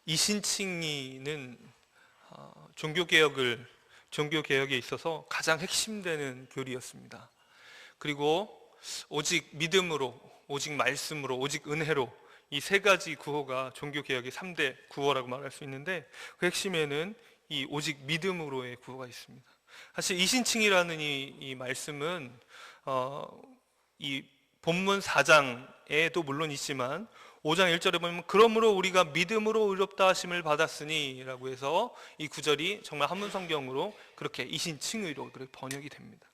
이신칭이는 종교개혁에 있어서 가장 핵심되는 교리였습니다. 그리고 오직 믿음으로, 오직 말씀으로, 오직 은혜로, 이 세 가지 구호가 종교개혁의 3대 구호라고 말할 수 있는데, 그 핵심에는 이 오직 믿음으로의 구호가 있습니다. 사실 이신칭이라는 이 말씀은 이 본문 4장에도 물론 있지만 5장 1절에 보면 그러므로 우리가 믿음으로 의롭다 하심을 받았으니 라고 해서 이 구절이 정말 한문 성경으로 그렇게 이신칭의로 그렇게 번역이 됩니다.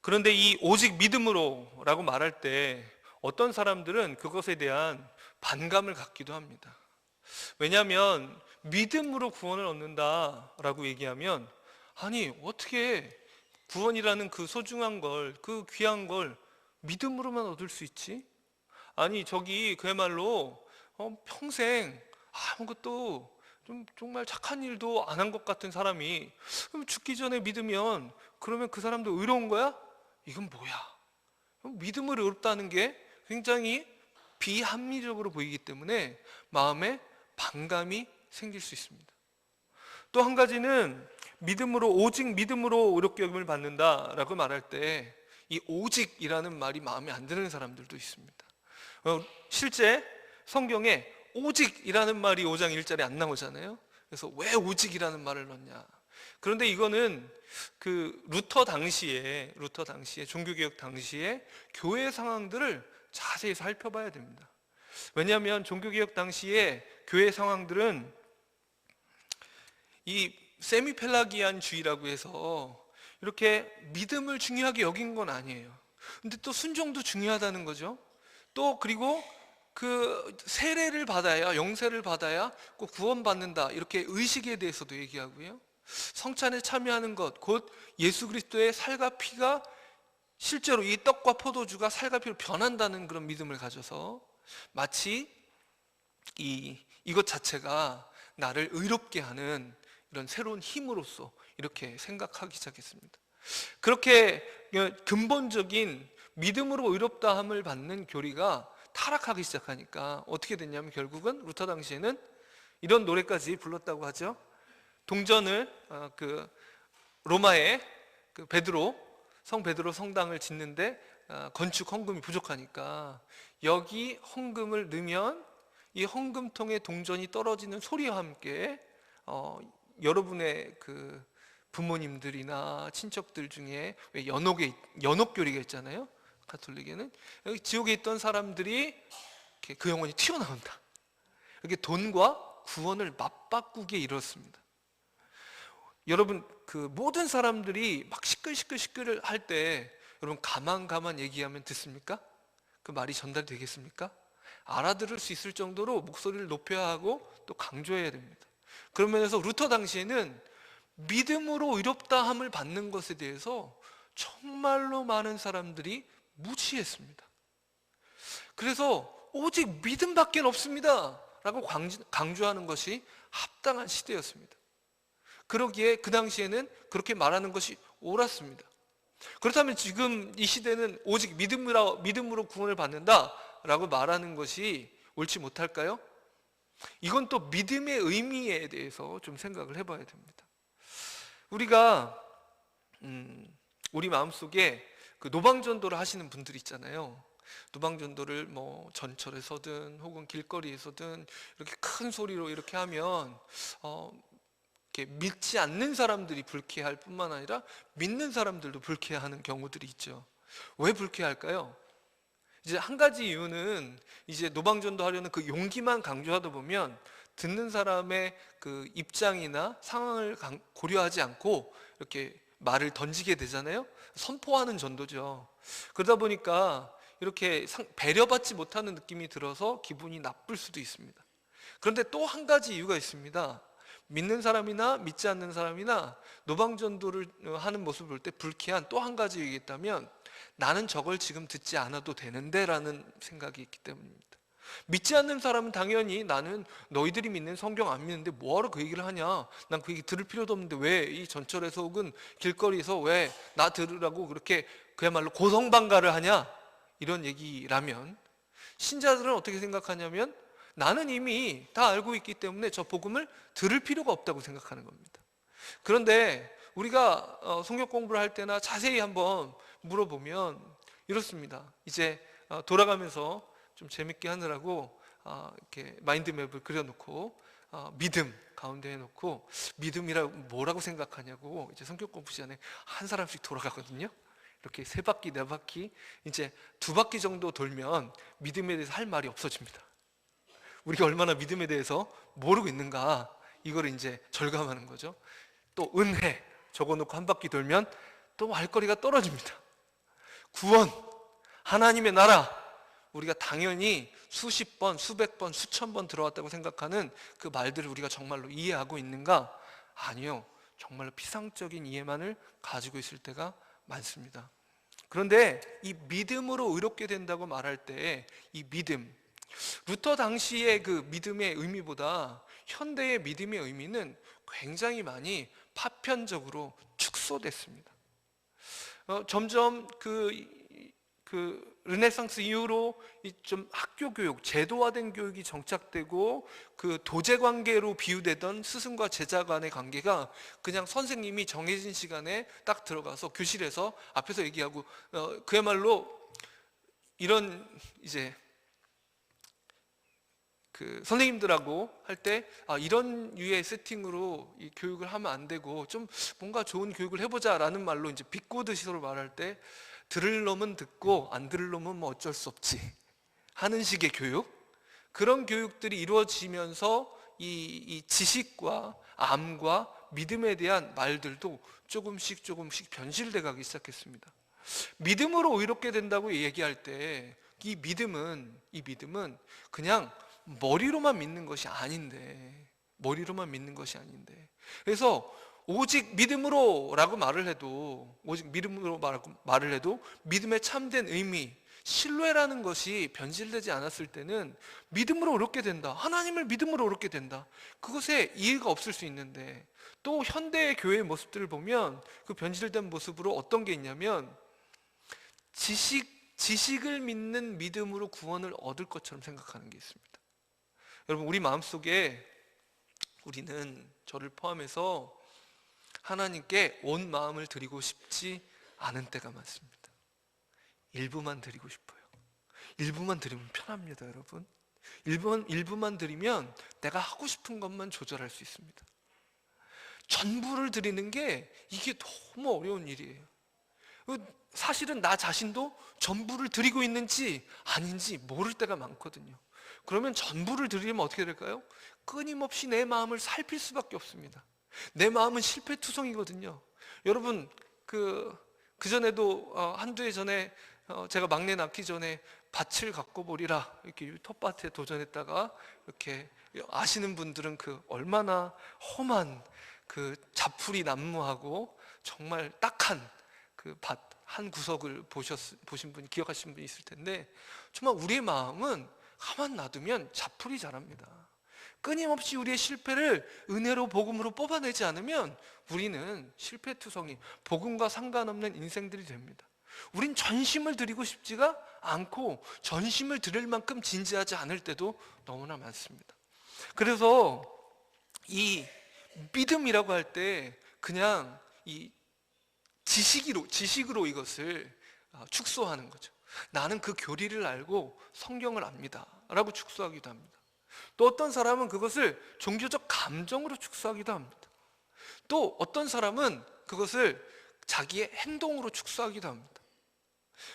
그런데 이 오직 믿음으로 라고 말할 때 어떤 사람들은 그것에 대한 반감을 갖기도 합니다. 왜냐하면 믿음으로 구원을 얻는다 라고 얘기하면, 아니 어떻게 구원이라는 그 소중한 걸, 그 귀한 걸 믿음으로만 얻을 수 있지? 아니 저기 그야말로 평생 아무것도 정말 착한 일도 안 한 것 같은 사람이 그럼 죽기 전에 믿으면 그러면 그 사람도 의로운 거야? 이건 뭐야? 믿음을 의롭다는 게 굉장히 비합리적으로 보이기 때문에 마음에 반감이 생길 수 있습니다. 또 한 가지는 오직 믿음으로 의롭게 여김을 받는다라고 말할 때 이 오직이라는 말이 마음에 안 드는 사람들도 있습니다. 실제 성경에 오직이라는 말이 5장 1절에 안 나오잖아요. 그래서 왜 오직이라는 말을 넣냐? 그런데 이거는 그 루터 당시에 종교개혁 당시에 교회 상황들을 자세히 살펴봐야 됩니다. 왜냐하면 종교개혁 당시에 교회 상황들은 이 세미펠라기안주의라고 해서 이렇게 믿음을 중요하게 여긴 건 아니에요. 근데 또 순종도 중요하다는 거죠. 또 그리고 그 세례를 받아야, 영세를 받아야 꼭 구원받는다, 이렇게 의식에 대해서도 얘기하고요. 성찬에 참여하는 것, 곧 예수 그리스도의 살과 피가 실제로 이 떡과 포도주가 살과 피로 변한다는 그런 믿음을 가져서 마치 이것 자체가 나를 의롭게 하는 이런 새로운 힘으로서 이렇게 생각하기 시작했습니다. 그렇게 근본적인 믿음으로 의롭다함을 받는 교리가 타락하기 시작하니까 어떻게 됐냐면 결국은 루터 당시에는 이런 노래까지 불렀다고 하죠. 동전을 로마의 성 베드로 성당을 짓는데 건축 헌금이 부족하니까 여기 헌금을 넣으면 이 헌금통에 동전이 떨어지는 소리와 함께 여러분의 그 부모님들이나 친척들 중에 왜 연옥교리가 있잖아요. 가톨릭에는 여기 지옥에 있던 사람들이 그 영혼이 튀어나온다. 이렇게 돈과 구원을 맞바꾸게 이뤘습니다. 여러분, 그 모든 사람들이 막 시끌시끌 할 때 여러분 가만 얘기하면 듣습니까? 그 말이 전달되겠습니까? 알아들을 수 있을 정도로 목소리를 높여야 하고 또 강조해야 됩니다. 그런 면에서 루터 당시에는 믿음으로 의롭다함을 받는 것에 대해서 정말로 많은 사람들이 무시했습니다. 그래서 오직 믿음밖에 없습니다 라고 강조하는 것이 합당한 시대였습니다. 그러기에 그 당시에는 그렇게 말하는 것이 옳았습니다. 그렇다면 지금 이 시대는 오직 믿음으로 구원을 받는다 라고 말하는 것이 옳지 못할까요? 이건 또 믿음의 의미에 대해서 좀 생각을 해봐야 됩니다. 우리가 우리 마음속에 그 노방전도를 하시는 분들 있잖아요. 노방전도를 뭐 전철에서든 혹은 길거리에서든 이렇게 큰 소리로 이렇게 하면 이렇게 믿지 않는 사람들이 불쾌할 뿐만 아니라 믿는 사람들도 불쾌해하는 경우들이 있죠. 왜 불쾌할까요? 이제 한 가지 이유는 이제 노방전도 하려는 그 용기만 강조하다 보면 듣는 사람의 그 입장이나 상황을 고려하지 않고 이렇게 말을 던지게 되잖아요. 선포하는 전도죠. 그러다 보니까 이렇게 배려받지 못하는 느낌이 들어서 기분이 나쁠 수도 있습니다. 그런데 또 한 가지 이유가 있습니다. 믿는 사람이나 믿지 않는 사람이나 노방전도를 하는 모습을 볼 때 불쾌한 또 한 가지 이유가 있다면, 나는 저걸 지금 듣지 않아도 되는데 라는 생각이 있기 때문입니다. 믿지 않는 사람은 당연히 나는 너희들이 믿는 성경 안 믿는데 뭐하러 그 얘기를 하냐, 난 그 얘기 들을 필요도 없는데 왜 이 전철에서 혹은 길거리에서 왜 나 들으라고 그렇게 그야말로 고성방가를 하냐, 이런 얘기라면, 신자들은 어떻게 생각하냐면 나는 이미 다 알고 있기 때문에 저 복음을 들을 필요가 없다고 생각하는 겁니다. 그런데 우리가 성경 공부를 할 때나 자세히 한번 물어보면 이렇습니다. 이제 돌아가면서 좀 재밌게 하느라고 이렇게 마인드맵을 그려놓고 믿음 가운데 해놓고 믿음이라고 뭐라고 생각하냐고 이제 성경 공부 시간에 한 사람씩 돌아가거든요. 이렇게 3바퀴 4바퀴 이제 2바퀴 정도 돌면 믿음에 대해서 할 말이 없어집니다. 우리가 얼마나 믿음에 대해서 모르고 있는가 이걸 이제 절감하는 거죠. 또 은혜 적어놓고 한 바퀴 돌면 또 할 거리가 떨어집니다. 구원, 하나님의 나라, 우리가 당연히 수십 번, 수백 번, 수천 번 들어왔다고 생각하는 그 말들을 우리가 정말로 이해하고 있는가? 아니요, 정말로 피상적인 이해만을 가지고 있을 때가 많습니다. 그런데 이 믿음으로 의롭게 된다고 말할 때 이 믿음, 루터 당시의 그 믿음의 의미보다 현대의 믿음의 의미는 굉장히 많이 파편적으로 축소됐습니다. 점점 그 르네상스 이후로 좀 학교 교육, 제도화된 교육이 정착되고 그 도제 관계로 비유되던 스승과 제자 간의 관계가 그냥 선생님이 정해진 시간에 딱 들어가서 교실에서 앞에서 얘기하고 그야말로 이런 이제 그 선생님들하고 할 때 이런 유의 세팅으로 이 교육을 하면 안 되고 좀 뭔가 좋은 교육을 해보자라는 말로 이제 비꼬듯이 서로 말할 때 들을 놈은 듣고 안 들을 놈은 뭐 어쩔 수 없지 하는 식의 교육, 그런 교육들이 이루어지면서 이 지식과 암과 믿음에 대한 말들도 조금씩 변질돼 가기 시작했습니다. 믿음으로 의롭게 된다고 얘기할 때 이 믿음은 그냥 머리로만 믿는 것이 아닌데, 그래서 오직 믿음으로라고 말을 해도, 믿음의 참된 의미, 신뢰라는 것이 변질되지 않았을 때는 믿음으로 의롭게 된다, 하나님을 믿음으로 의롭게 된다, 그것에 이해가 없을 수 있는데, 또 현대의 교회의 모습들을 보면 그 변질된 모습으로 어떤 게 있냐면 지식을 믿는 믿음으로 구원을 얻을 것처럼 생각하는 게 있습니다. 여러분, 우리 마음속에 우리는 저를 포함해서 하나님께 온 마음을 드리고 싶지 않은 때가 많습니다. 일부만 드리고 싶어요. 일부만 드리면 편합니다, 여러분. 일부만 드리면 내가 하고 싶은 것만 조절할 수 있습니다. 전부를 드리는 게 이게 너무 어려운 일이에요. 사실은 나 자신도 전부를 드리고 있는지 아닌지 모를 때가 많거든요. 그러면 전부를 드리려면 어떻게 될까요? 끊임없이 내 마음을 살필 수밖에 없습니다. 내 마음은 실패투성이거든요. 여러분, 그전에도 한두 해 전에 제가 막내 낳기 전에 밭을 갖고 보리라 이렇게 텃밭에 도전했다가, 이렇게 아시는 분들은 그 얼마나 험한 그 자풀이 난무하고 정말 딱한 그 밭 한 구석을 보신 분, 기억하시는 분 있을 텐데, 정말 우리의 마음은 가만 놔두면 자풀이 자랍니다. 끊임없이 우리의 실패를 은혜로 복음으로 뽑아내지 않으면 우리는 실패투성이, 복음과 상관없는 인생들이 됩니다. 우린 전심을 드리고 싶지가 않고 전심을 드릴 만큼 진지하지 않을 때도 너무나 많습니다. 그래서 이 믿음이라고 할 때 그냥 이 지식으로 이것을 축소하는 거죠. 나는 그 교리를 알고 성경을 압니다 라고 축소하기도 합니다. 또 어떤 사람은 그것을 종교적 감정으로 축소하기도 합니다. 또 어떤 사람은 그것을 자기의 행동으로 축소하기도 합니다.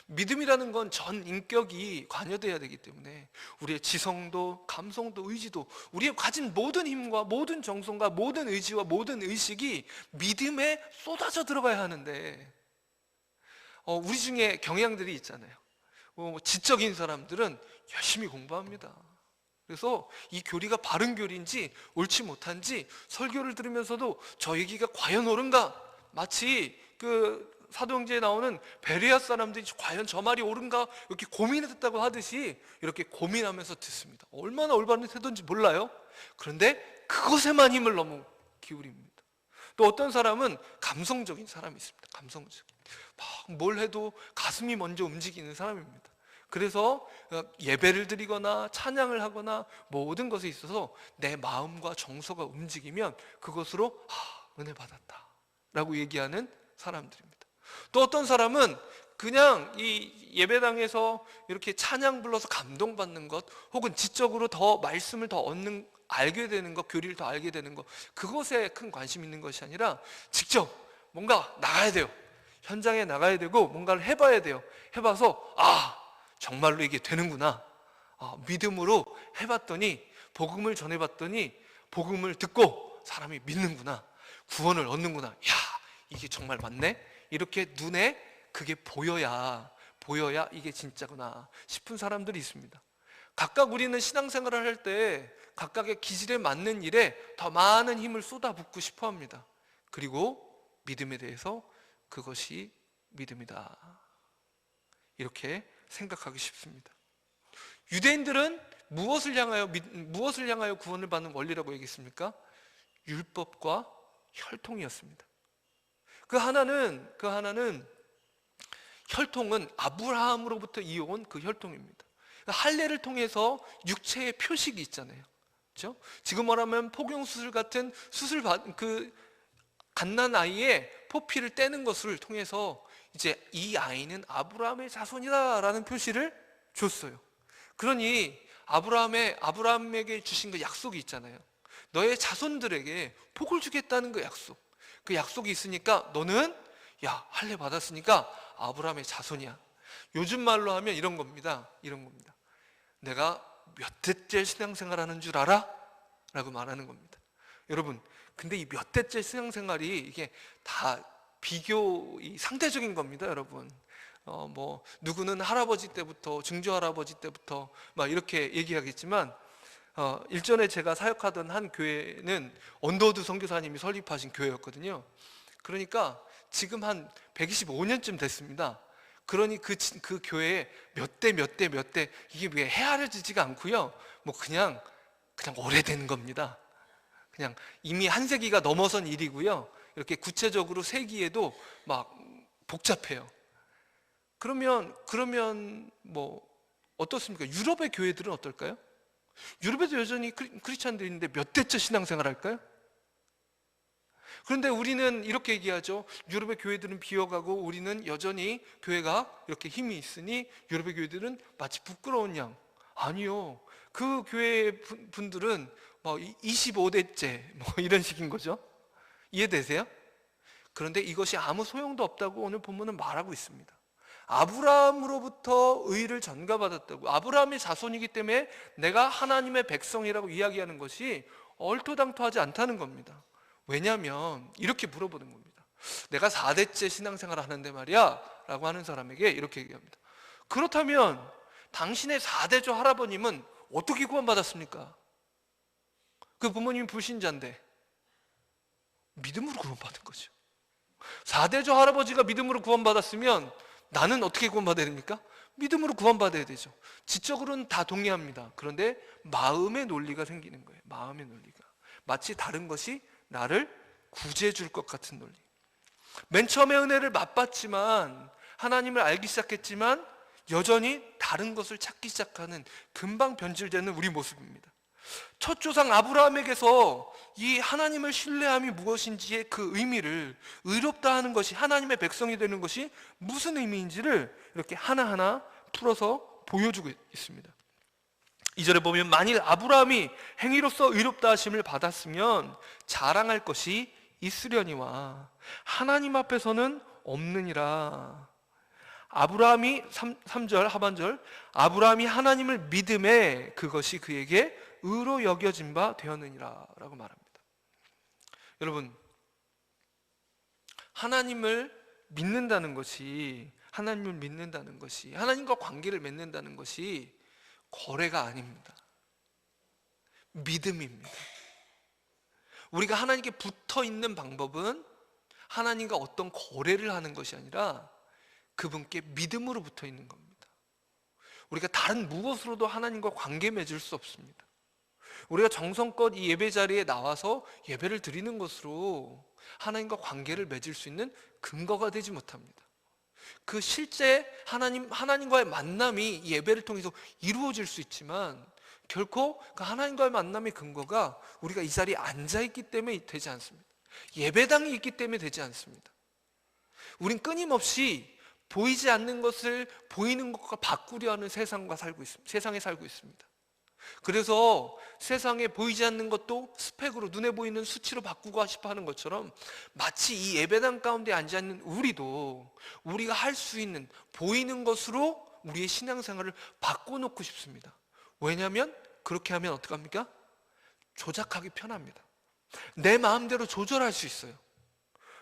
믿음이라는 건 전 인격이 관여돼야 되기 때문에 우리의 지성도, 감성도, 의지도, 우리의 가진 모든 힘과 모든 정성과 모든 의지와 모든 의식이 믿음에 쏟아져 들어가야 하는데, 우리 중에 경향들이 있잖아요. 지적인 사람들은 열심히 공부합니다. 그래서 이 교리가 바른 교리인지 옳지 못한지 설교를 들으면서도 저 얘기가 과연 옳은가, 마치 그 사도행전에 나오는 베레아 사람들이 과연 저 말이 옳은가 이렇게 고민했다고 하듯이 이렇게 고민하면서 듣습니다. 얼마나 올바른 태도인지 몰라요. 그런데 그것에만 힘을 너무 기울입니다. 또 어떤 사람은 감성적인 사람이 있습니다. 감성적인, 막 뭘 해도 가슴이 먼저 움직이는 사람입니다. 그래서 예배를 드리거나 찬양을 하거나 모든 것에 있어서 내 마음과 정서가 움직이면 그것으로 은혜 받았다 라고 얘기하는 사람들입니다. 또 어떤 사람은 그냥 이 예배당에서 이렇게 찬양 불러서 감동받는 것, 혹은 지적으로 더 말씀을 더 알게 되는 것, 교리를 더 알게 되는 것, 그것에 큰 관심 있는 것이 아니라 직접 뭔가 나가야 돼요. 현장에 나가야 되고 뭔가를 해봐야 돼요. 해봐서 정말로 이게 되는구나, 믿음으로 해봤더니, 복음을 전해봤더니 복음을 듣고 사람이 믿는구나, 구원을 얻는구나, 야 이게 정말 맞네, 이렇게 눈에 그게 보여야 이게 진짜구나 싶은 사람들이 있습니다. 각각 우리는 신앙생활을 할 때 각각의 기질에 맞는 일에 더 많은 힘을 쏟아붓고 싶어 합니다. 그리고 믿음에 대해서 그것이 믿음이다 이렇게 생각하기 쉽습니다. 유대인들은 무엇을 향하여 구원을 받는 원리라고 얘기했습니까? 율법과 혈통이었습니다. 그 하나는 혈통은 아브라함으로부터 이어온 그 혈통입니다. 할례를 통해서 육체의 표식이 있잖아요. 그렇죠? 지금 말하면 포경수술 같은 갓난 아이의 포피를 떼는 것을 통해서 이제 이 아이는 아브라함의 자손이다라는 표시를 줬어요. 그러니 아브라함에게 주신 그 약속이 있잖아요. 너의 자손들에게 복을 주겠다는 그 약속. 그 약속이 있으니까 너는 할례 받았으니까 아브라함의 자손이야. 요즘 말로 하면 이런 겁니다. 내가 몇 대째 신앙생활하는 줄 알아? 라고 말하는 겁니다. 여러분, 근데 이 몇 대째 신앙생활이 이게 다 상대적인 겁니다, 여러분. 누구는 할아버지 때부터, 증조 할아버지 때부터 막 이렇게 얘기하겠지만, 일전에 제가 사역하던 한 교회는 언더우드 선교사님이 설립하신 교회였거든요. 그러니까 지금 한 125년쯤 됐습니다. 그러니 그 교회에 몇 대 이게 왜 헤아려지지가 않고요. 그냥 오래된 겁니다. 그냥 이미 한 세기가 넘어선 일이고요. 이렇게 구체적으로 세기에도 막 복잡해요. 그러면 어떻습니까? 유럽의 교회들은 어떨까요? 유럽에도 여전히 크리스찬들이 있는데 몇 대째 신앙생활 할까요? 그런데 우리는 이렇게 얘기하죠. 유럽의 교회들은 비어가고 우리는 여전히 교회가 이렇게 힘이 있으니 유럽의 교회들은 마치 부끄러운 양. 아니요. 그 교회 분들은 25대째 이런 식인 거죠. 이해되세요? 그런데 이것이 아무 소용도 없다고 오늘 본문은 말하고 있습니다. 아브라함으로부터 의를 전가받았다고, 아브라함의 자손이기 때문에 내가 하나님의 백성이라고 이야기하는 것이 얼토당토하지 않다는 겁니다. 왜냐하면 이렇게 물어보는 겁니다. 내가 4대째 신앙생활 하는데 말이야 라고 하는 사람에게 이렇게 얘기합니다. 그렇다면 당신의 4대조 할아버님은 어떻게 구원받았습니까? 그 부모님이 불신자인데 믿음으로 구원받은 거죠. 4대조 할아버지가 믿음으로 구원받았으면 나는 어떻게 구원받아야 됩니까? 믿음으로 구원받아야 되죠. 지적으로는 다 동의합니다. 그런데 마음의 논리가 생기는 거예요. 마음의 논리가 마치 다른 것이 나를 구제해 줄 것 같은 논리. 맨 처음에 은혜를 맛봤지만, 하나님을 알기 시작했지만 여전히 다른 것을 찾기 시작하는, 금방 변질되는 우리 모습입니다. 첫 조상 아브라함에게서 이 하나님을 신뢰함이 무엇인지의 그 의미를, 의롭다 하는 것이, 하나님의 백성이 되는 것이 무슨 의미인지를 이렇게 하나하나 풀어서 보여주고 있습니다. 2절에 보면 만일 아브라함이 행위로서 의롭다 하심을 받았으면 자랑할 것이 있으려니와 하나님 앞에서는 없느니라. 아브라함이 3절 하반절, 아브라함이 하나님을 믿음에 그것이 그에게 의로 여겨진 바 되었느니라 라고 말합니다. 여러분, 하나님을 믿는다는 것이, 하나님과 관계를 맺는다는 것이 거래가 아닙니다. 믿음입니다. 우리가 하나님께 붙어 있는 방법은 하나님과 어떤 거래를 하는 것이 아니라 그분께 믿음으로 붙어 있는 겁니다. 우리가 다른 무엇으로도 하나님과 관계 맺을 수 없습니다. 우리가 정성껏 이 예배 자리에 나와서 예배를 드리는 것으로 하나님과 관계를 맺을 수 있는 근거가 되지 못합니다. 그 실제 하나님과의 만남이 이 예배를 통해서 이루어질 수 있지만 결코 그 하나님과의 만남의 근거가 우리가 이 자리에 앉아 있기 때문에 되지 않습니다. 예배당이 있기 때문에 되지 않습니다. 우린 끊임없이 보이지 않는 것을 보이는 것과 바꾸려 하는 세상에 살고 있습니다. 그래서 세상에 보이지 않는 것도 스펙으로, 눈에 보이는 수치로 바꾸고 싶어 하는 것처럼, 마치 이 예배당 가운데 앉아있는 우리도 우리가 할 수 있는 보이는 것으로 우리의 신앙생활을 바꿔놓고 싶습니다. 왜냐하면 그렇게 하면 어떡합니까? 조작하기 편합니다. 내 마음대로 조절할 수 있어요.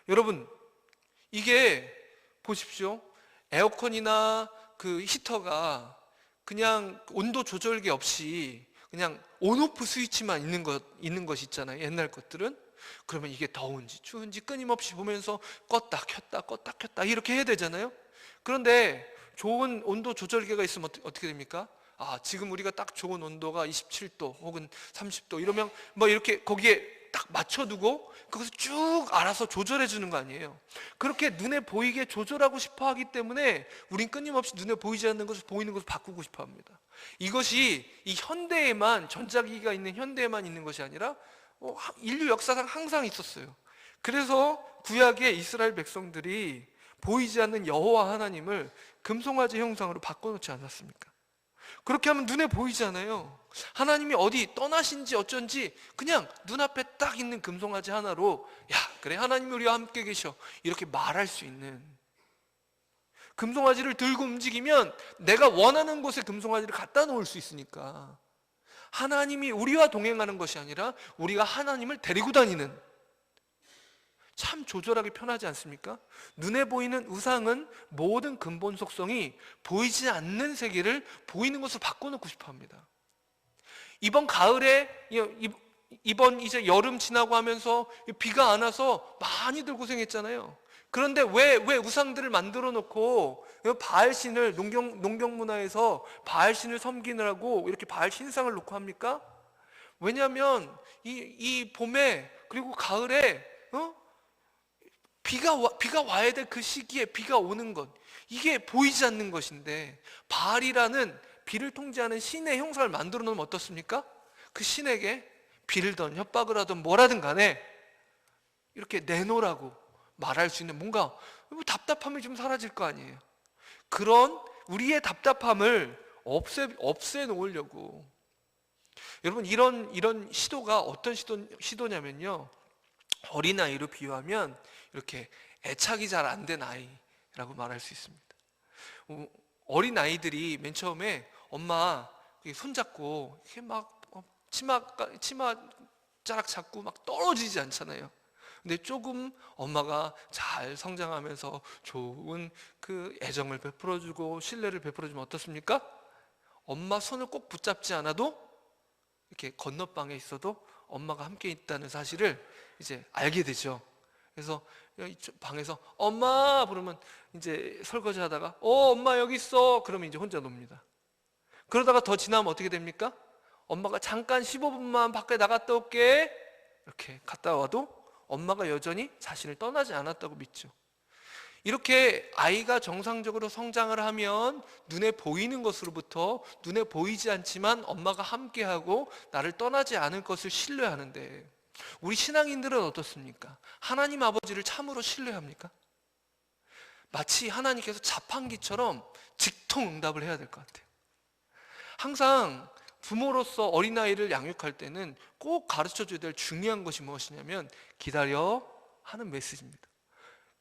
여러분, 이게 보십시오. 에어컨이나 그 히터가 그냥 온도 조절기 없이 그냥 온오프 스위치만 있는 것 있잖아요. 옛날 것들은. 그러면 이게 더운지 추운지 끊임없이 보면서 껐다 켰다 이렇게 해야 되잖아요. 그런데 좋은 온도 조절기가 있으면 어떻게 됩니까? 지금 우리가 딱 좋은 온도가 27도 혹은 30도 이러면 뭐 이렇게 거기에 딱 맞춰두고 그것을 쭉 알아서 조절해 주는 거 아니에요. 그렇게 눈에 보이게 조절하고 싶어 하기 때문에 우린 끊임없이 눈에 보이지 않는 것을 보이는 것을 바꾸고 싶어 합니다. 이것이 이 현대에만, 전자기기가 있는 현대에만 있는 것이 아니라 인류 역사상 항상 있었어요. 그래서 구약의 이스라엘 백성들이 보이지 않는 여호와 하나님을 금송아지 형상으로 바꿔놓지 않았습니까? 그렇게 하면 눈에 보이잖아요. 하나님이 어디 떠나신지 어쩐지 그냥 눈앞에 딱 있는 금송아지 하나로, 야, 그래, 하나님이 우리와 함께 계셔, 이렇게 말할 수 있는, 금송아지를 들고 움직이면 내가 원하는 곳에 금송아지를 갖다 놓을 수 있으니까 하나님이 우리와 동행하는 것이 아니라 우리가 하나님을 데리고 다니는, 참 조절하기 편하지 않습니까? 눈에 보이는 우상은 모든 근본 속성이 보이지 않는 세계를 보이는 것으로 바꿔놓고 싶어 합니다. 이번 가을에, 이번 이제 여름 지나고 하면서 비가 안 와서 많이들 고생했잖아요. 그런데 왜 우상들을 만들어 놓고 바알신을, 농경 문화에서 바알신을 섬기느라고 이렇게 바알 신상을 놓고 합니까? 왜냐하면 이 봄에 그리고 가을에 비가 와야 될 그 시기에 비가 오는 것, 이게 보이지 않는 것인데, 바알이라는 비를 통제하는 신의 형상을 만들어 놓으면 어떻습니까? 그 신에게 빌던 협박을 하든 뭐라든 간에 이렇게 내놓으라고 말할 수 있는 뭔가 답답함이 좀 사라질 거 아니에요. 그런 우리의 답답함을 없애 놓으려고, 여러분, 이런 시도가 어떤 시도냐면요, 어린아이로 비유하면 이렇게 애착이 잘 안 된 아이라고 말할 수 있습니다. 어린아이들이 맨 처음에 엄마 손잡고 이렇게 막 치마 자락 잡고 막 떨어지지 않잖아요. 근데 조금 엄마가 잘 성장하면서 좋은 그 애정을 베풀어주고 신뢰를 베풀어주면 어떻습니까? 엄마 손을 꼭 붙잡지 않아도 이렇게 건너방에 있어도 엄마가 함께 있다는 사실을 이제 알게 되죠. 그래서 방에서 엄마 부르면 이제 설거지 하다가 엄마 여기 있어, 그러면 이제 혼자 놉니다. 그러다가 더 지나면 어떻게 됩니까? 엄마가 잠깐 15분만 밖에 나갔다 올게, 이렇게 갔다 와도 엄마가 여전히 자신을 떠나지 않았다고 믿죠. 이렇게 아이가 정상적으로 성장을 하면 눈에 보이는 것으로부터 눈에 보이지 않지만 엄마가 함께하고 나를 떠나지 않을 것을 신뢰하는데, 우리 신앙인들은 어떻습니까? 하나님 아버지를 참으로 신뢰합니까? 마치 하나님께서 자판기처럼 직통응답을 해야 될 것 같아요. 항상 부모로서 어린아이를 양육할 때는 꼭 가르쳐줘야 될 중요한 것이 무엇이냐면 기다려 하는 메시지입니다.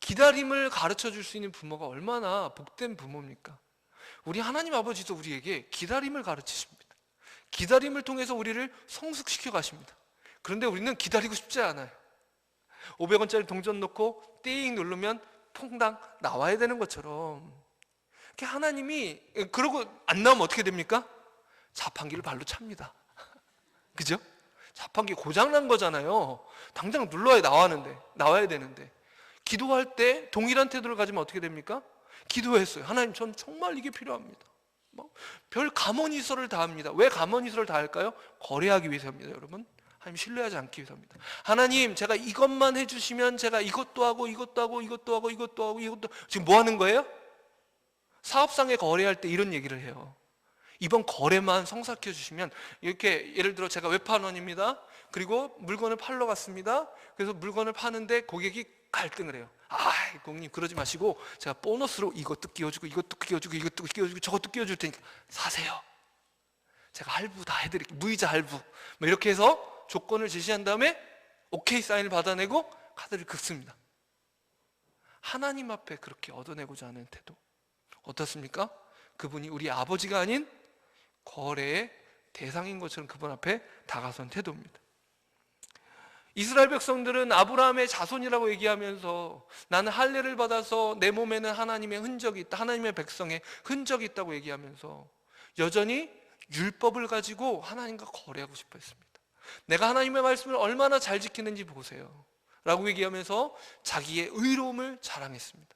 기다림을 가르쳐줄 수 있는 부모가 얼마나 복된 부모입니까? 우리 하나님 아버지도 우리에게 기다림을 가르치십니다. 기다림을 통해서 우리를 성숙시켜 가십니다. 그런데 우리는 기다리고 싶지 않아요. 500원짜리 동전 넣고 띵 누르면 퐁당 나와야 되는 것처럼, 하나님이 그러고 안 나오면 어떻게 됩니까? 자판기를 발로 찹니다. 그죠? 자판기 고장난 거잖아요. 당장 눌러야 나와야 되는데 기도할 때 동일한 태도를 가지면 어떻게 됩니까? 기도했어요. 하나님, 전 정말 이게 필요합니다. 별 감언이설을 다합니다. 왜 감언이설을 다할까요? 거래하기 위해서입니다. 여러분, 하나님 신뢰하지 않기 위해서입니다. 하나님, 제가 이것만 해주시면 제가 이것도 하고 이것도 하고 이것도 하고 이것도 하고 이것도, 지금 뭐 하는 거예요? 사업상에 거래할 때 이런 얘기를 해요. 이번 거래만 성사시켜 주시면, 이렇게 예를 들어 제가 외판원입니다. 그리고 물건을 팔러 갔습니다. 그래서 물건을 파는데 고객이 갈등을 해요. 아, 고객님 그러지 마시고 제가 보너스로 이것도 끼워주고 이것도 끼워주고 이것도 끼워주고 저것도 끼워줄 테니까 사세요. 제가 할부 다 해드릴게요. 무이자 할부. 뭐 이렇게 해서 조건을 제시한 다음에 오케이 사인을 받아내고 카드를 긁습니다. 하나님 앞에 그렇게 얻어내고자 하는 태도 어떻습니까? 그분이 우리 아버지가 아닌 거래의 대상인 것처럼 그분 앞에 다가선 태도입니다. 이스라엘 백성들은 아브라함의 자손이라고 얘기하면서 나는 할례를 받아서 내 몸에는 하나님의 흔적이 있다, 하나님의 백성의 흔적이 있다고 얘기하면서 여전히 율법을 가지고 하나님과 거래하고 싶어 했습니다. 내가 하나님의 말씀을 얼마나 잘 지키는지 보세요 라고 얘기하면서 자기의 의로움을 자랑했습니다.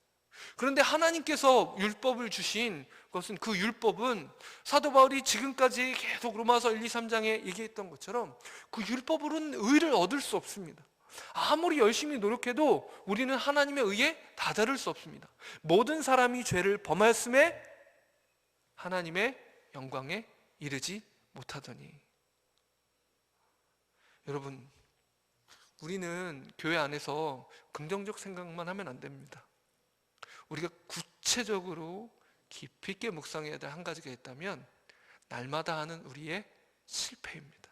그런데 하나님께서 율법을 주신 것은, 그 율법은 사도 바울이 지금까지 계속 로마서 1, 2, 3장에 얘기했던 것처럼 그 율법으로는 의를 얻을 수 없습니다. 아무리 열심히 노력해도 우리는 하나님의 의에 다다를 수 없습니다. 모든 사람이 죄를 범하였음에 하나님의 영광에 이르지 못하더니. 여러분, 우리는 교회 안에서 긍정적 생각만 하면 안 됩니다. 우리가 구체적으로 깊이 있게 묵상해야 될 한 가지가 있다면 날마다 하는 우리의 실패입니다.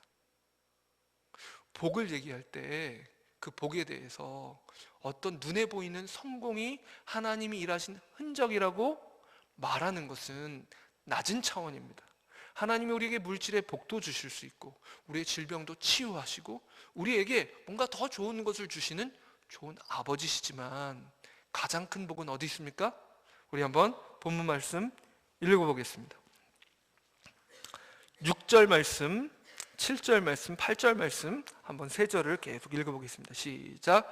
복을 얘기할 때 그 복에 대해서 어떤 눈에 보이는 성공이 하나님이 일하신 흔적이라고 말하는 것은 낮은 차원입니다. 하나님이 우리에게 물질의 복도 주실 수 있고 우리의 질병도 치유하시고 우리에게 뭔가 더 좋은 것을 주시는 좋은 아버지시지만 가장 큰 복은 어디 있습니까? 우리 한번 본문 말씀 읽어보겠습니다. 6절 말씀, 7절 말씀, 8절 말씀 한번 세 절을 계속 읽어보겠습니다. 시작.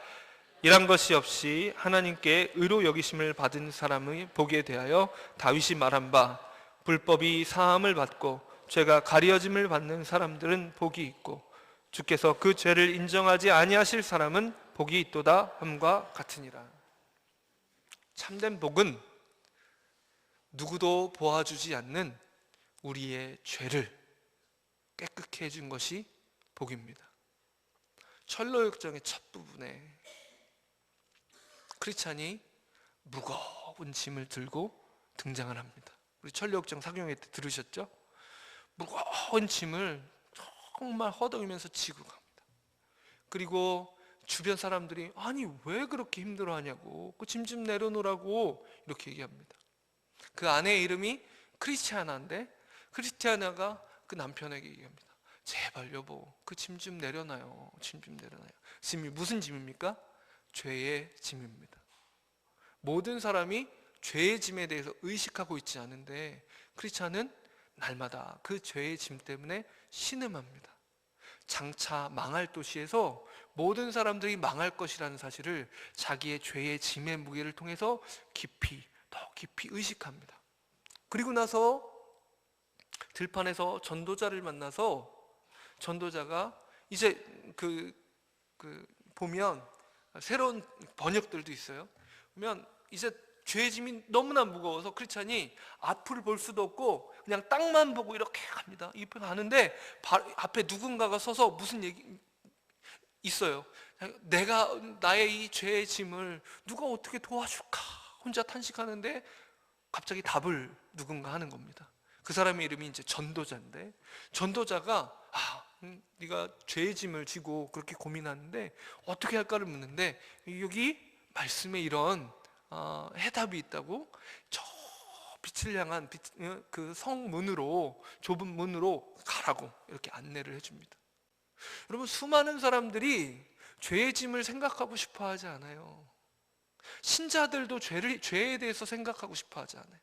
일한 것이 없이 하나님께 의로 여기심을 받은 사람의 복에 대하여 다윗이 말한 바, 불법이 사함을 받고 죄가 가려짐을 받는 사람들은 복이 있고 주께서 그 죄를 인정하지 아니하실 사람은 복이 있도다 함과 같으니라. 참된 복은 누구도 보아주지 않는 우리의 죄를 깨끗게 해준 것이 복입니다. 철로역정의 첫 부분에 크리스찬이 무거운 짐을 들고 등장을 합니다. 우리 철로역정 사경회 때 들으셨죠? 무거운 짐을 정말 허덕이면서 지고 갑니다. 그리고 주변 사람들이 아니 왜 그렇게 힘들어하냐고, 그 짐 좀 내려놓으라고 이렇게 얘기합니다. 그 아내의 이름이 크리스티아나인데 크리스티아나가 그 남편에게 얘기합니다. 제발 여보, 그 짐 좀 내려놔요. 짐 좀 내려놔요. 짐이 무슨 짐입니까? 죄의 짐입니다. 모든 사람이 죄의 짐에 대해서 의식하고 있지 않은데 크리스찬은 날마다 그 죄의 짐 때문에 신음합니다. 장차 망할 도시에서 모든 사람들이 망할 것이라는 사실을 자기의 죄의 짐의 무게를 통해서 더 깊이 의식합니다. 그리고 나서 들판에서 전도자를 만나서 전도자가 이제 보면 새로운 번역들도 있어요. 그러면 이제 죄의 짐이 너무나 무거워서 크리스찬이 앞을 볼 수도 없고 그냥 땅만 보고 이렇게 갑니다. 이렇게 가는데 앞에 누군가가 서서 무슨 얘기 있어요. 나의 이 죄의 짐을 누가 어떻게 도와줄까 혼자 탄식하는데 갑자기 답을 누군가 하는 겁니다. 그 사람의 이름이 이제 전도자인데, 전도자가 네가 죄의 짐을 지고 그렇게 고민하는데 어떻게 할까를 묻는데 여기 말씀에 이런 해답이 있다고 저 빛을 향한 그 성문으로, 좁은 문으로 가라고 이렇게 안내를 해줍니다. 여러분, 수많은 사람들이 죄의 짐을 생각하고 싶어 하지 않아요. 신자들도 죄에 대해서 생각하고 싶어 하지 않아요.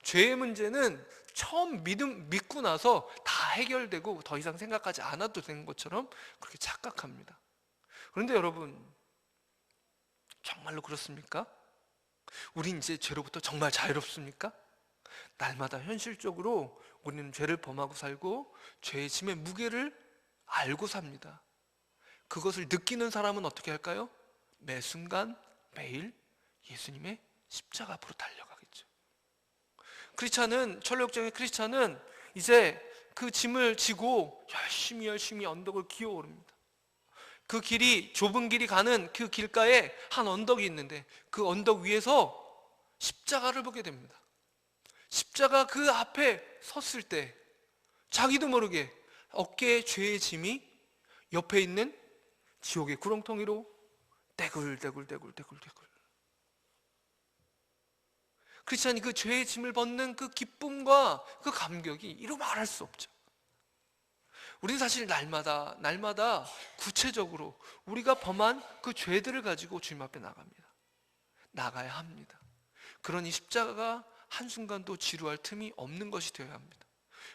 죄의 문제는 처음 믿고 나서 다 해결되고 더 이상 생각하지 않아도 되는 것처럼 그렇게 착각합니다. 그런데 여러분, 정말로 그렇습니까? 우린 이제 죄로부터 정말 자유롭습니까? 날마다 현실적으로 우리는 죄를 범하고 살고 죄의 짐의 무게를 알고 삽니다. 그것을 느끼는 사람은 어떻게 할까요? 매 순간 매일 예수님의 십자가 앞으로 달려가겠죠. 천로역정의 크리스찬은 이제 그 짐을 지고 열심히 언덕을 기어 오릅니다. 그 길이, 좁은 길이 가는 그 길가에 한 언덕이 있는데 그 언덕 위에서 십자가를 보게 됩니다. 십자가 그 앞에 섰을 때 자기도 모르게 어깨에 죄의 짐이 옆에 있는 지옥의 구렁텅이로 떼굴떼굴 크리스찬이 그 죄의 짐을 벗는 그 기쁨과 그 감격이 이루 말할 수 없죠. 우리는 사실 날마다 구체적으로 우리가 범한 그 죄들을 가지고 주님 앞에 나가야 합니다. 그러니 십자가가 한순간도 지루할 틈이 없는 것이 되어야 합니다.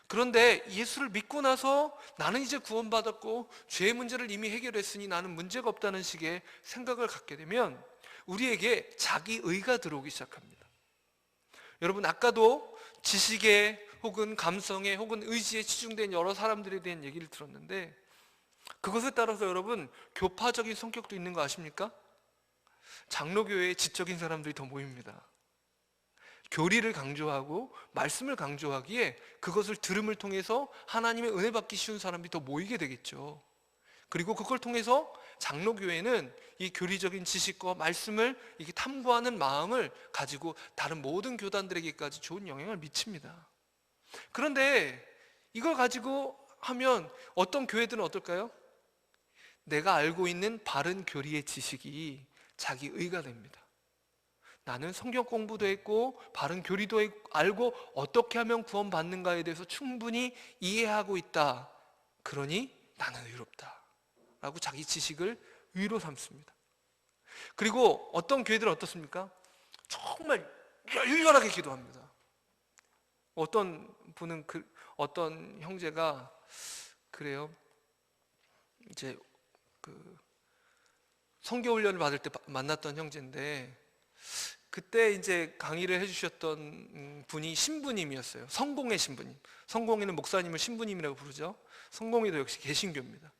그런데 예수를 믿고 나서 나는 이제 구원받았고 죄의 문제를 이미 해결했으니 나는 문제가 없다는 식의 생각을 갖게 되면 우리에게 자기의가 들어오기 시작합니다. 여러분, 아까도 지식에 혹은 감성에 혹은 의지에 치중된 여러 사람들에 대한 얘기를 들었는데 그것에 따라서 여러분 교파적인 성격도 있는 거 아십니까? 장로교회에 지적인 사람들이 더 모입니다. 교리를 강조하고 말씀을 강조하기에 그것을 들음을 통해서 하나님의 은혜 받기 쉬운 사람들이 더 모이게 되겠죠. 그리고 그걸 통해서 장로교회는 이 교리적인 지식과 말씀을 이게 탐구하는 마음을 가지고 다른 모든 교단들에게까지 좋은 영향을 미칩니다. 그런데 이걸 가지고 하면 어떤 교회들은 어떨까요? 내가 알고 있는 바른 교리의 지식이 자기 의가 됩니다. 나는 성경 공부도 했고 바른 교리도 알고 어떻게 하면 구원받는가에 대해서 충분히 이해하고 있다. 그러니 나는 의롭다 라고 자기 지식을 의로 삼습니다. 그리고 어떤 교회들은 어떻습니까? 정말 열렬하게 기도합니다. 어떤 분은 어떤 형제가 그래요. 이제 선교 훈련을 받을 때 만났던 형제인데 그때 이제 강의를 해주셨던 분이 신부님이었어요. 성공의 신부님. 성공이는 목사님을 신부님이라고 부르죠. 성공이도 역시 개신교입니다.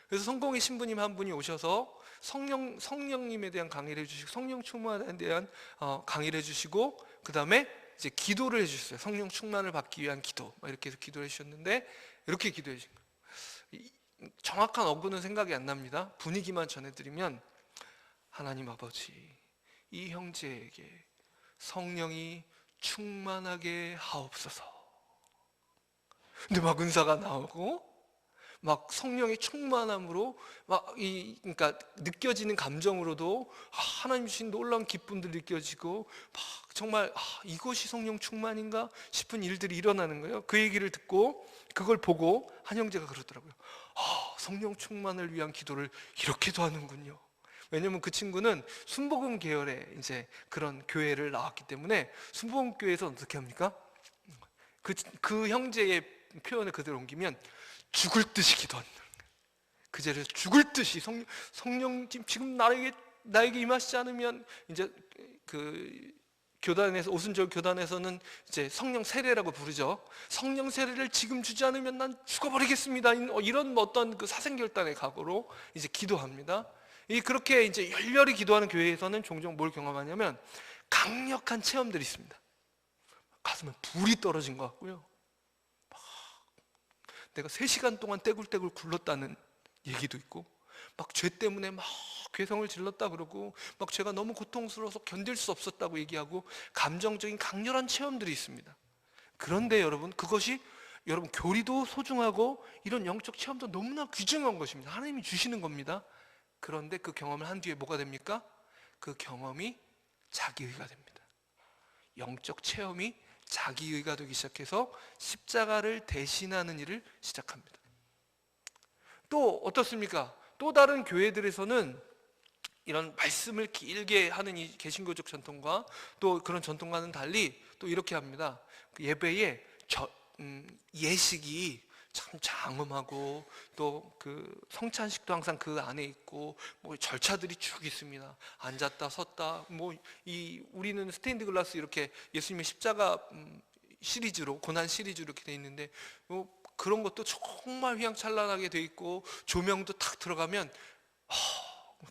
그래서 성공의 신부님 한 분이 오셔서 성령님에 대한 강의를 해주시고 성령 충만에 대한 강의를 해주시고 그 다음에 이제 기도를 해주셨어요. 성령 충만을 받기 위한 기도 이렇게 해서 기도를 해주셨는데 이렇게 기도해 주신 거예요. 정확한 어구는 생각이 안 납니다. 분위기만 전해드리면 하나님 아버지 이 형제에게 성령이 충만하게 하옵소서. 근데 막 은사가 나오고 막 성령의 충만함으로 그러니까 느껴지는 감정으로도 하나님 주신 놀라운 기쁨들 느껴지고 막 정말 이것이 성령 충만인가 싶은 일들이 일어나는 거예요. 그 얘기를 듣고 그걸 보고 한 형제가 그러더라고요. 성령 충만을 위한 기도를 이렇게도 하는군요. 왜냐면 그 친구는 순복음 계열의 이제 그런 교회를 나왔기 때문에 순복음 교회에서 어떻게 합니까? 그 형제의 표현을 그대로 옮기면 죽을 듯이 기도한다. 그 자리에서 죽을 듯이 성령 지금 나에게 임하시지 않으면 이제 그 교단에서 오순절 교단에서는 이제 성령 세례라고 부르죠. 성령 세례를 지금 주지 않으면 난 죽어버리겠습니다. 이런 어떤 그 사생결단의 각오로 이제 기도합니다. 그렇게 이제 열렬히 기도하는 교회에서는 종종 뭘 경험하냐면 강력한 체험들이 있습니다. 가슴에 불이 떨어진 것 같고요. 내가 3시간 동안 떼굴떼굴 굴렀다는 얘기도 있고 막 죄 때문에 막 괴성을 질렀다 그러고 막 죄가 너무 고통스러워서 견딜 수 없었다고 얘기하고 감정적인 강렬한 체험들이 있습니다. 그런데 여러분 그것이 여러분 교리도 소중하고 이런 영적 체험도 너무나 귀중한 것입니다. 하나님이 주시는 겁니다. 그런데 그 경험을 한 뒤에 뭐가 됩니까? 그 경험이 자기의가 됩니다. 영적 체험이 자기의가 되기 시작해서 십자가를 대신하는 일을 시작합니다. 또 어떻습니까? 또 다른 교회들에서는 이런 말씀을 길게 하는 이 개신교적 전통과 또 그런 전통과는 달리 또 이렇게 합니다. 그 예배에 예식이 참 장엄하고 또 그 성찬식도 항상 그 안에 있고 뭐 절차들이 쭉 있습니다. 앉았다 섰다 우리는 스테인드 글라스 이렇게 예수님의 십자가 시리즈로 고난 시리즈로 이렇게 돼 있는데 그런 것도 정말 휘황찬란하게 돼 있고 조명도 탁 들어가면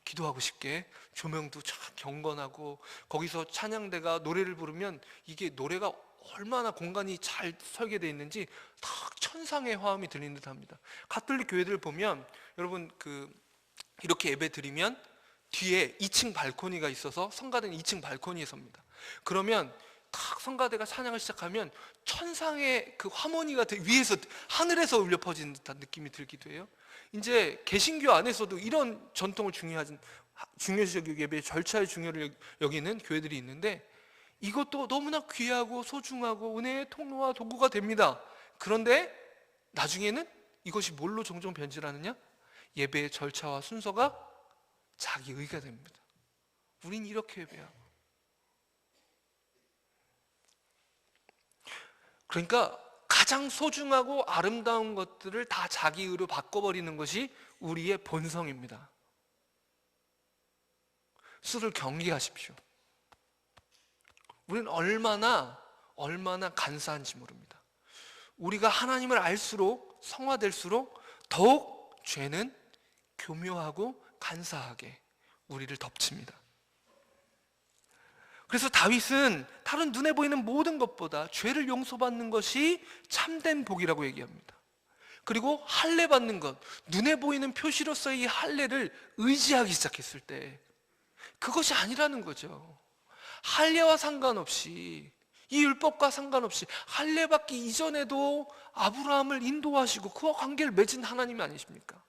기도하고 싶게 조명도 참 경건하고 거기서 찬양대가 노래를 부르면 이게 노래가 얼마나 공간이 잘 설계되어 있는지 딱 천상의 화음이 들리는 듯합니다. 가톨릭 교회들 보면 여러분 이렇게 예배 드리면 뒤에 2층 발코니가 있어서 성가대는 2층 발코니에 섭니다. 그러면 딱 성가대가 찬양을 시작하면 천상의 그 화모니가 위에서 하늘에서 울려 퍼지는 듯한 느낌이 들기도 해요. 이제 개신교 안에서도 이런 전통을 중요시 예배의 절차의 중요를 여기는 교회들이 있는데, 이것도 너무나 귀하고 소중하고 은혜의 통로와 도구가 됩니다. 그런데 나중에는 이것이 뭘로 종종 변질하느냐? 예배의 절차와 순서가 자기의가 됩니다. 우린 이렇게 예배하고. 그러니까 가장 소중하고 아름다운 것들을 다 자기의로 바꿔버리는 것이 우리의 본성입니다. 술을 경계하십시오. 우리는 얼마나 간사한지 모릅니다. 우리가 하나님을 알수록, 성화될수록 더욱 죄는 교묘하고 간사하게 우리를 덮칩니다. 그래서 다윗은 다른 눈에 보이는 모든 것보다 죄를 용서받는 것이 참된 복이라고 얘기합니다. 그리고 할례 받는 것, 눈에 보이는 표시로서의 이 할례를 의지하기 시작했을 때 그것이 아니라는 거죠. 할례와 상관없이, 이 율법과 상관없이 할례 받기 이전에도 아브라함을 인도하시고 그와 관계를 맺은 하나님이 아니십니까?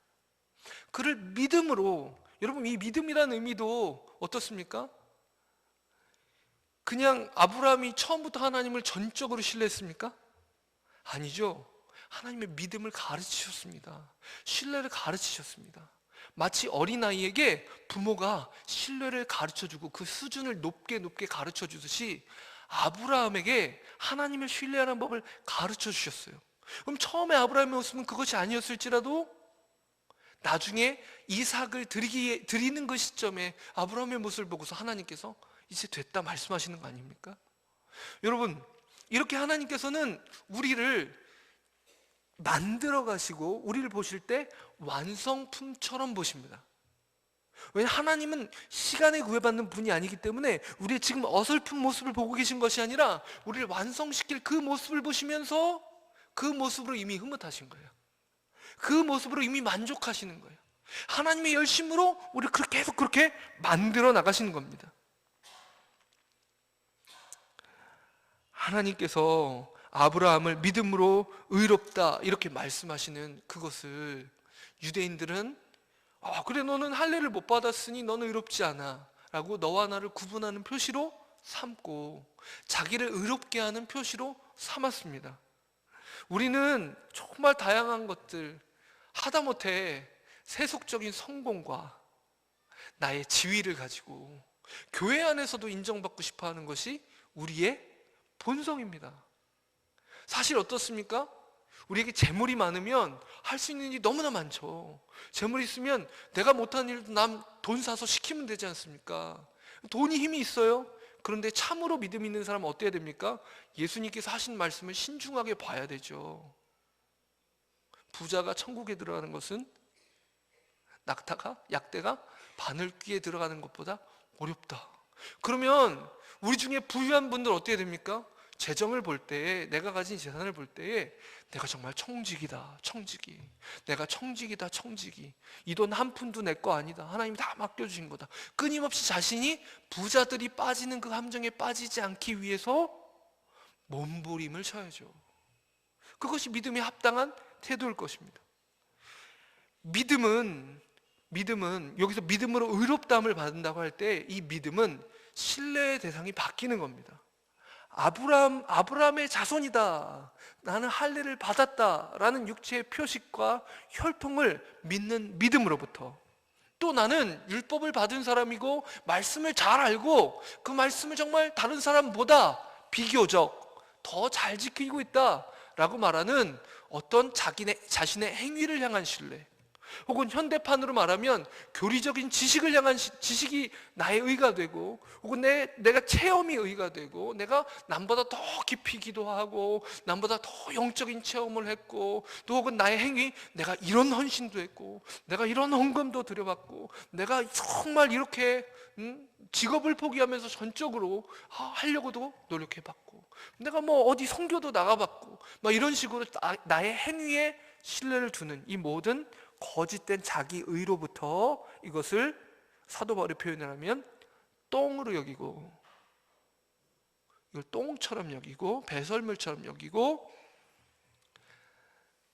그를 믿음으로, 여러분 이 믿음이라는 의미도 어떻습니까? 그냥 아브라함이 처음부터 하나님을 전적으로 신뢰했습니까? 아니죠. 하나님의 믿음을 가르치셨습니다. 신뢰를 가르치셨습니다. 마치 어린아이에게 부모가 신뢰를 가르쳐주고 그 수준을 높게 가르쳐주듯이 아브라함에게 하나님을 신뢰하는 법을 가르쳐주셨어요. 그럼 처음에 아브라함의 모습은 그것이 아니었을지라도 나중에 이삭을 드리는 그 시점에 아브라함의 모습을 보고서 하나님께서 이제 됐다 말씀하시는 거 아닙니까? 여러분, 이렇게 하나님께서는 우리를 만들어 가시고 우리를 보실 때 완성품처럼 보십니다. 왜냐하면 하나님은 시간에 구애받는 분이 아니기 때문에 우리의 지금 어설픈 모습을 보고 계신 것이 아니라 우리를 완성시킬 그 모습을 보시면서 그 모습으로 이미 흐뭇하신 거예요. 그 모습으로 이미 만족하시는 거예요. 하나님의 열심으로 우리를 계속 그렇게 만들어 나가시는 겁니다. 하나님께서 아브라함을 믿음으로 의롭다 이렇게 말씀하시는 그것을 유대인들은 그래 너는 할례를 못 받았으니 너는 의롭지 않아 라고 너와 나를 구분하는 표시로 삼고 자기를 의롭게 하는 표시로 삼았습니다. 우리는 정말 다양한 것들, 하다못해 세속적인 성공과 나의 지위를 가지고 교회 안에서도 인정받고 싶어하는 것이 우리의 본성입니다. 사실 어떻습니까? 우리에게 재물이 많으면 할 수 있는 일이 너무나 많죠. 재물이 있으면 내가 못하는 일도 남 돈 사서 시키면 되지 않습니까? 돈이 힘이 있어요. 그런데 참으로 믿음 있는 사람은 어때야 됩니까? 예수님께서 하신 말씀을 신중하게 봐야 되죠. 부자가 천국에 들어가는 것은 약대가 바늘귀에 들어가는 것보다 어렵다. 그러면 우리 중에 부유한 분들 어떻게 됩니까? 재정을 볼 때에, 내가 가진 재산을 볼 때에 내가 정말 청직이다, 청직이. 내가 청직이다, 청직이. 이 돈 한 푼도 내 거 아니다. 하나님이 다 맡겨주신 거다. 끊임없이 자신이 부자들이 빠지는 그 함정에 빠지지 않기 위해서 몸부림을 쳐야죠. 그것이 믿음에 합당한 태도일 것입니다. 믿음은 여기서 믿음으로 의롭다함을 받는다고 할 때 이 믿음은 신뢰의 대상이 바뀌는 겁니다. 아브라함의 자손이다, 나는 할례를 받았다라는 육체의 표식과 혈통을 믿는 믿음으로부터, 또 나는 율법을 받은 사람이고 말씀을 잘 알고 그 말씀을 정말 다른 사람보다 비교적 더 잘 지키고 있다라고 말하는 어떤 자신의 행위를 향한 신뢰, 혹은 현대판으로 말하면 교리적인 지식을 향한 지식이 나의 의가 되고, 혹은 내가 체험이 의가 되고, 내가 남보다 더 깊이 기도하고 남보다 더 영적인 체험을 했고, 또 혹은 나의 행위, 내가 이런 헌신도 했고 내가 이런 헌금도 드려봤고 내가 정말 이렇게 직업을 포기하면서 전적으로 하려고도 노력해봤고, 내가 뭐 어디 선교도 나가봤고, 막 이런 식으로 나의 행위에 신뢰를 두는 이 모든 거짓된 자기 의로부터 이것을 사도 바울이 표현을 하면 똥으로 여기고, 이걸 똥처럼 여기고 배설물처럼 여기고,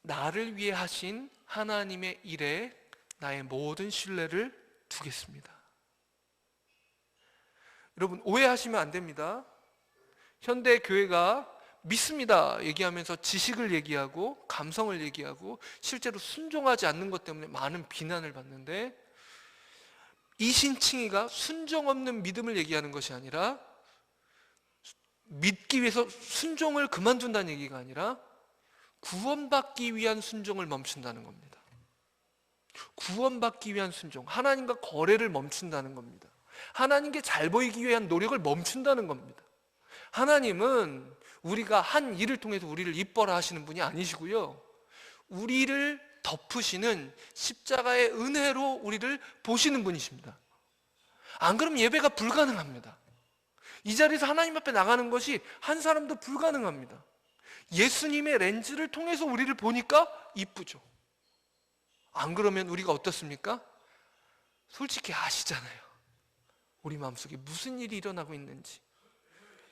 나를 위해 하신 하나님의 일에 나의 모든 신뢰를 두겠습니다. 여러분, 오해하시면 안 됩니다. 현대 교회가 믿습니다 얘기하면서 지식을 얘기하고 감성을 얘기하고 실제로 순종하지 않는 것 때문에 많은 비난을 받는데, 이신칭의가 순종 없는 믿음을 얘기하는 것이 아니라, 믿기 위해서 순종을 그만둔다는 얘기가 아니라 구원받기 위한 순종을 멈춘다는 겁니다. 구원받기 위한 순종, 하나님과 거래를 멈춘다는 겁니다. 하나님께 잘 보이기 위한 노력을 멈춘다는 겁니다. 하나님은 우리가 한 일을 통해서 우리를 이뻐라 하시는 분이 아니시고요, 우리를 덮으시는 십자가의 은혜로 우리를 보시는 분이십니다. 안 그러면 예배가 불가능합니다. 이 자리에서 하나님 앞에 나가는 것이 한 사람도 불가능합니다. 예수님의 렌즈를 통해서 우리를 보니까 이쁘죠. 안 그러면 우리가 어떻습니까? 솔직히 아시잖아요. 우리 마음속에 무슨 일이 일어나고 있는지.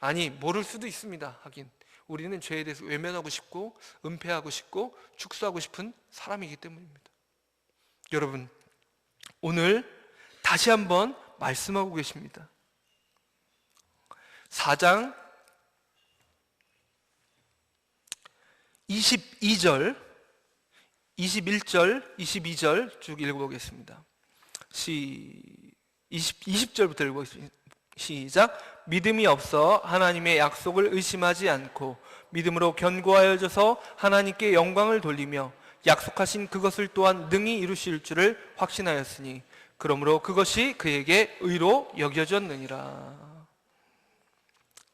아니, 모를 수도 있습니다. 하긴 우리는 죄에 대해서 외면하고 싶고 은폐하고 싶고 축소하고 싶은 사람이기 때문입니다. 여러분, 오늘 다시 한번 말씀하고 계십니다. 4장 22절, 21절, 22절 쭉 읽어보겠습니다. 20절부터 읽어보겠습니다. 시작. 믿음이 없어 하나님의 약속을 의심하지 않고 믿음으로 견고하여져서 하나님께 영광을 돌리며 약속하신 그것을 또한 능히 이루실 줄을 확신하였으니 그러므로 그것이 그에게 의로 여겨졌느니라.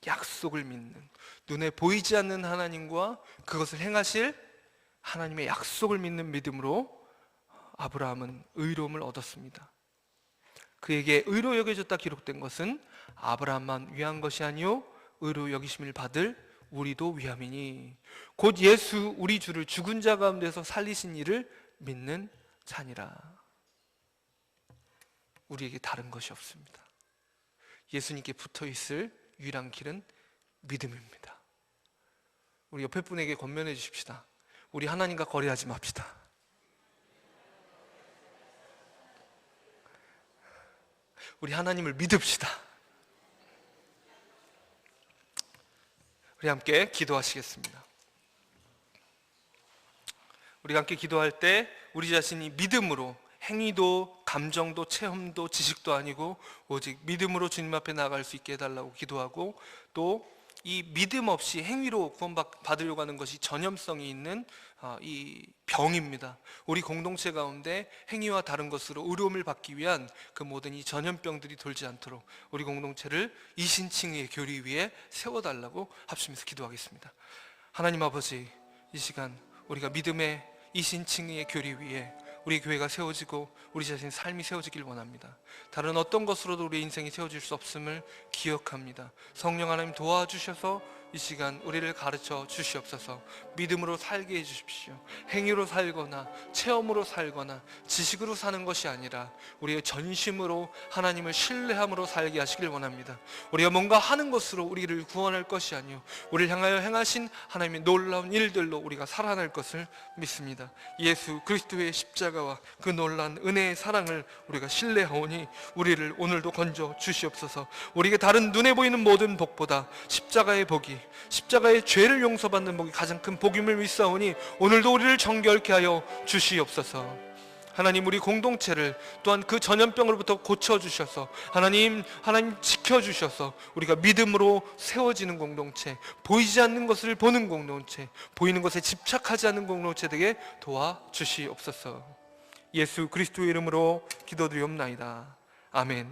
약속을 믿는, 눈에 보이지 않는 하나님과 그것을 행하실 하나님의 약속을 믿는 믿음으로 아브라함은 의로움을 얻었습니다. 그에게 의로 여겨졌다 기록된 것은 아브라함만 위한 것이 아니요 의로 여기심을 받을 우리도 위함이니 곧 예수 우리 주를 죽은 자 가운데서 살리신 이를 믿는 자니라. 우리에게 다른 것이 없습니다. 예수님께 붙어있을 유일한 길은 믿음입니다. 우리 옆에 분에게 권면해 주십시다. 우리 하나님과 거래하지 맙시다. 우리 하나님을 믿읍시다. 우리 함께 기도하시겠습니다. 우리가 함께 기도할 때 우리 자신이 믿음으로, 행위도 감정도 체험도 지식도 아니고 오직 믿음으로 주님 앞에 나아갈 수 있게 해달라고 기도하고, 또 이 믿음 없이 행위로 구원받으려고 하는 것이 전염성이 있는 이 병입니다. 우리 공동체 가운데 행위와 다른 것으로 의로움을 받기 위한 그 모든 이 전염병들이 돌지 않도록 우리 공동체를 이신칭의의 교리 위에 세워달라고 합심해서 기도하겠습니다. 하나님 아버지, 이 시간 우리가 믿음의 이신칭의의 교리 위에 우리 교회가 세워지고 우리 자신의 삶이 세워지길 원합니다. 다른 어떤 것으로도 우리 인생이 세워질 수 없음을 기억합니다. 성령 하나님 도와주셔서 이 시간 우리를 가르쳐 주시옵소서. 믿음으로 살게 해주십시오. 행위로 살거나 체험으로 살거나 지식으로 사는 것이 아니라 우리의 전심으로 하나님을 신뢰함으로 살게 하시길 원합니다. 우리가 뭔가 하는 것으로 우리를 구원할 것이 아니요 우리를 향하여 행하신 하나님의 놀라운 일들로 우리가 살아날 것을 믿습니다. 예수 그리스도의 십자가와 그 놀라운 은혜의 사랑을 우리가 신뢰하오니 우리를 오늘도 건져 주시옵소서. 우리에게 다른 눈에 보이는 모든 복보다 십자가의 복이, 십자가의 죄를 용서받는 복이 가장 큰 복임을 믿사오니 오늘도 우리를 정결케 하여 주시옵소서. 하나님, 우리 공동체를 또한 그 전염병으로부터 고쳐주셔서 하나님 지켜주셔서 우리가 믿음으로 세워지는 공동체, 보이지 않는 것을 보는 공동체, 보이는 것에 집착하지 않는 공동체 되게 도와주시옵소서. 예수 그리스도의 이름으로 기도드리옵나이다. 아멘.